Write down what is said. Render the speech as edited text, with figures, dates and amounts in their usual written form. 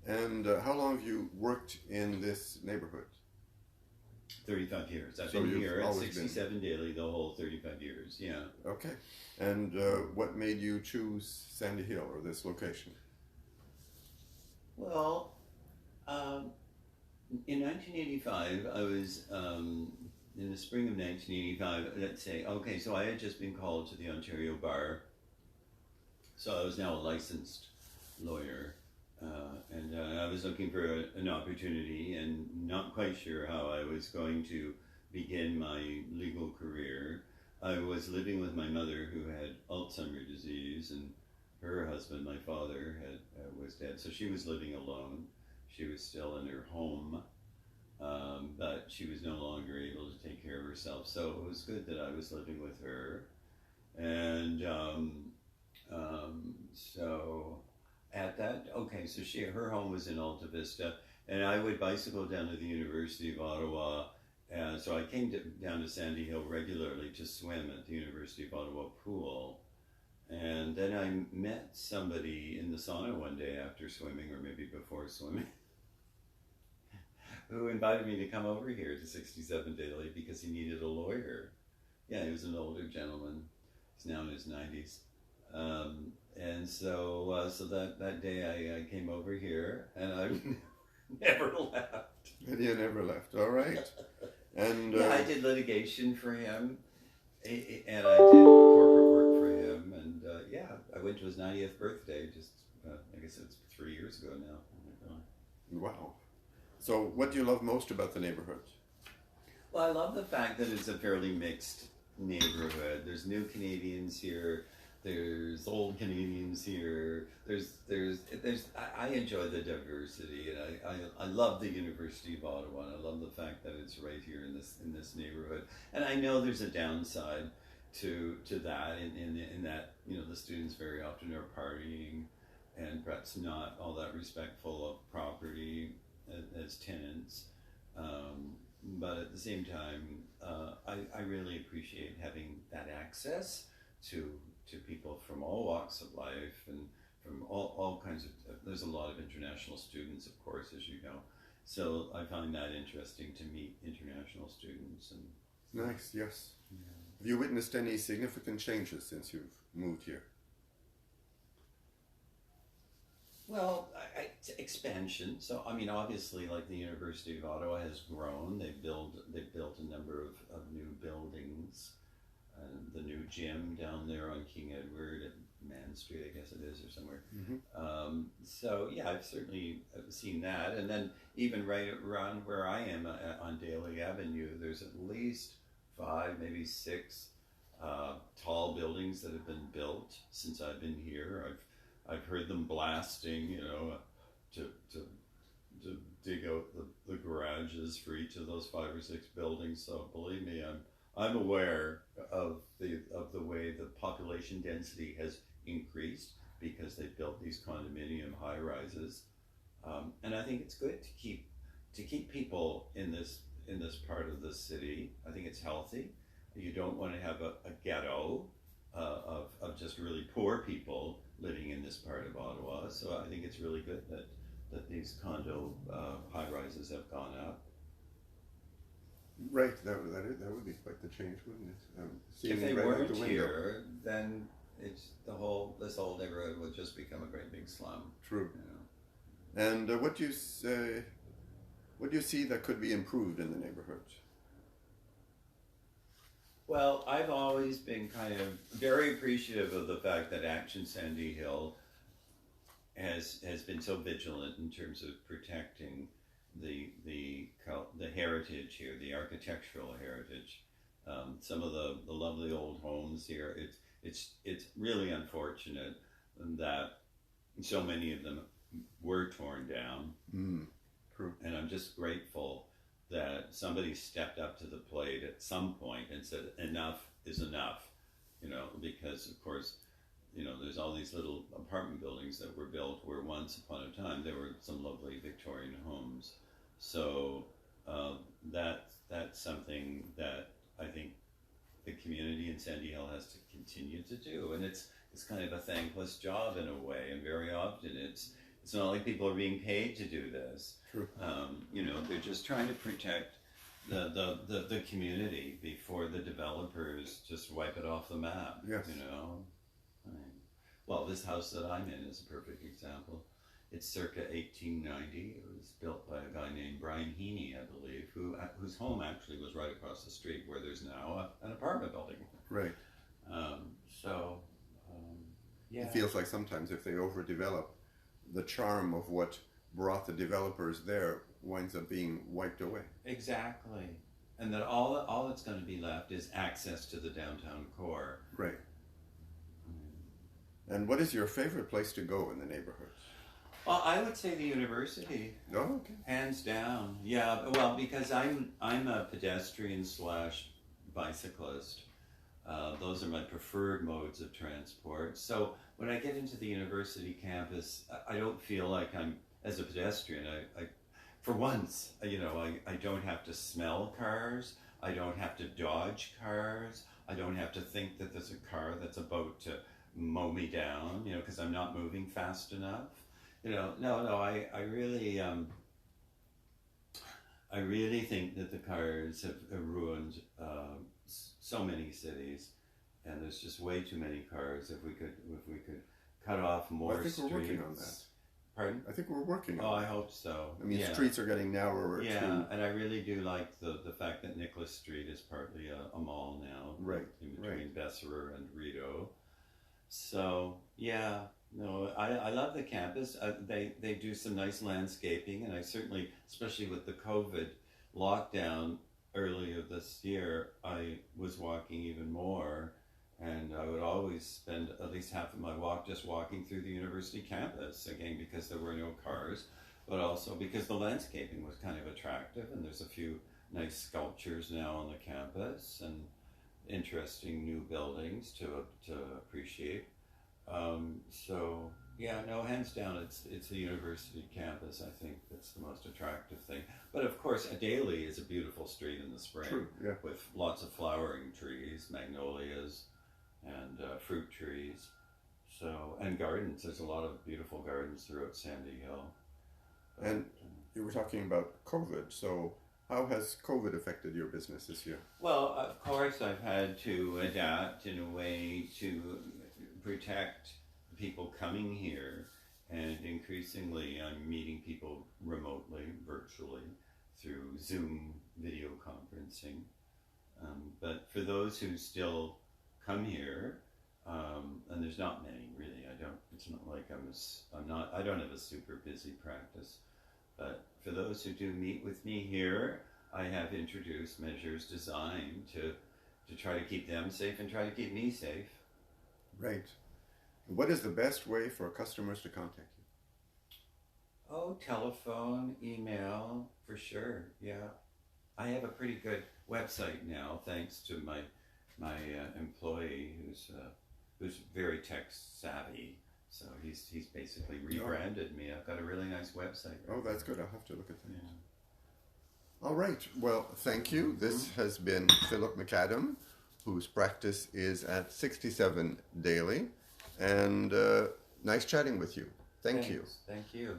And how long have you worked in this neighborhood? 35 years. I've So been you've here at always 67 daily the whole 35 years, yeah. Okay. And what made you choose Sandy Hill or this location? Well, in 1985, I was, in the spring of 1985, let's say, okay, so I had just been called to the Ontario Bar. So I was now a licensed lawyer. And I was looking for an opportunity and not quite sure how I was going to begin my legal career. I was living with my mother who had Alzheimer's disease, and her husband, my father, was dead. So she was living alone. She was still in her home, but she was no longer able to take care of herself. So it was good that I was living with her. And so at that, okay, so her home was in Alta Vista, and I would bicycle down to the University of Ottawa. So I came down to Sandy Hill regularly to swim at the University of Ottawa pool. And then I met somebody in the sauna one day after swimming, or maybe before swimming, who invited me to come over here to 67 Daily because he needed a lawyer. Yeah, he was an older gentleman. He's now in his 90s. And so that day I came over here, and I never left. And you never left. All right. And yeah, I did litigation for him, and I did corporate work for him, and yeah, I went to his 90th birthday. Just I guess it's 3 years ago now. Oh my God. Wow. So, what do you love most about the neighborhood? Well, I love the fact that it's a fairly mixed neighborhood. There's new Canadians here. There's old Canadians here. I enjoy the diversity, and I love the University of Ottawa, and I love the fact that it's right here in this neighborhood. And I know there's a downside to that in that, you know, the students very often are partying and perhaps not all that respectful of property as tenants. But at the same time, I really appreciate having that access to people from all walks of life and from all kinds of, there's a lot of international students, of course, as you know. So I find that interesting to meet international students. And nice, yes. Yeah. Have you witnessed any significant changes since you've moved here? Well, it's expansion. So I mean, obviously, like the University of Ottawa has grown. They've built a number of new buildings. The new gym down there on King Edward at Man Street, I guess it is, or somewhere. Mm-hmm. So yeah, I've certainly seen that. And then even right around where I am on Daly Avenue, there's at least 5, maybe 6 tall buildings that have been built since I've been here. I've heard them blasting, you know, to dig out the garages for each of those 5 or 6 buildings. So believe me, I'm aware of the way the population density has increased because they've built these condominium high rises, and I think it's good to keep people in this part of the city. I think it's healthy. You don't want to have a ghetto of just really poor people living in this part of Ottawa. So I think it's really good that these condo high rises have gone up. Right, that would be quite the change, wouldn't it? If they right out weren't the window. here, then this whole neighborhood would just become a great big slum. True. You know? And what do you see that could be improved in the neighborhood? Well, I've always been kind of very appreciative of the fact that Action Sandy Hill has been so vigilant in terms of protecting the heritage here, the architectural heritage. Some of the lovely old homes here. It's really unfortunate that so many of them were torn down. True. And I'm just grateful that somebody stepped up to the plate at some point and said enough is enough, you know, because of course, you know, there's all these little apartment buildings that were built where once upon a time there were some lovely Victorian homes. So that's something that I think the community in Sandy Hill has to continue to do, and it's kind of a thankless job in a way, and very often It's not like people are being paid to do this. True. You know, they're just trying to protect the community before the developers just wipe it off the map. Yes. You know, I mean, well, this house that I'm in is a perfect example. It's circa 1890. It was built by a guy named Brian Heaney, I believe, whose home actually was right across the street where there's now an apartment building. Right. So, yeah. It feels like sometimes if they overdevelop, the charm of what brought the developers there winds up being wiped away. Exactly. And that all that's going to be left is access to the downtown core. Right. And what is your favorite place to go in the neighborhood? Well, I would say the university. Oh, okay. Hands down. Yeah, well, because I'm a pedestrian / bicyclist. Those are my preferred modes of transport. So when I get into the university campus, I don't feel like I'm, as a pedestrian, I for once, you know, I don't have to smell cars. I don't have to dodge cars. I don't have to think that there's a car that's about to mow me down, you know, because I'm not moving fast enough. You know, no, I really think that the cars have ruined so many cities, and there's just way too many cars. If we could cut off more I think streets. we're working on that. Pardon? I think we're working on Oh, that. I hope so. I mean, yeah. streets are getting narrower Yeah, too. and I really do like the fact that Nicholas Street is partly a mall now. Right, In between right. Besserer and Rideau. So, yeah. No, I love the campus. They do some nice landscaping, and I certainly, especially with the COVID lockdown earlier this year, I was walking even more, and I would always spend at least half of my walk just walking through the university campus, again, because there were no cars, but also because the landscaping was kind of attractive, and there's a few nice sculptures now on the campus, and interesting new buildings to appreciate. So yeah, no, hands down, it's the university campus. I think that's the most attractive thing. But of course, Daly is a beautiful street in the spring. True, yeah. With lots of flowering trees, magnolias, and fruit trees. So, and gardens. There's a lot of beautiful gardens throughout Sandy Hill. And you were talking about COVID. So how has COVID affected your business this year? Well, of course, I've had to adapt in a way to protect people coming here, and increasingly I'm meeting people remotely, virtually, through Zoom video conferencing. But for those who still come here, and there's not many really, it's not like I don't have a super busy practice, but for those who do meet with me here, I have introduced measures designed to try to keep them safe and try to keep me safe. Right. What is the best way for customers to contact you? Oh, telephone, email, for sure. Yeah, I have a pretty good website now, thanks to my employee who's very tech savvy. So he's basically rebranded me. I've got a really nice website. Oh, that's good. I'll have to look at that. Yeah. All right. Well, thank you. This has been Philip MacAdam, whose practice is at 67 Daly. And nice chatting with you. Thank you. Thank you.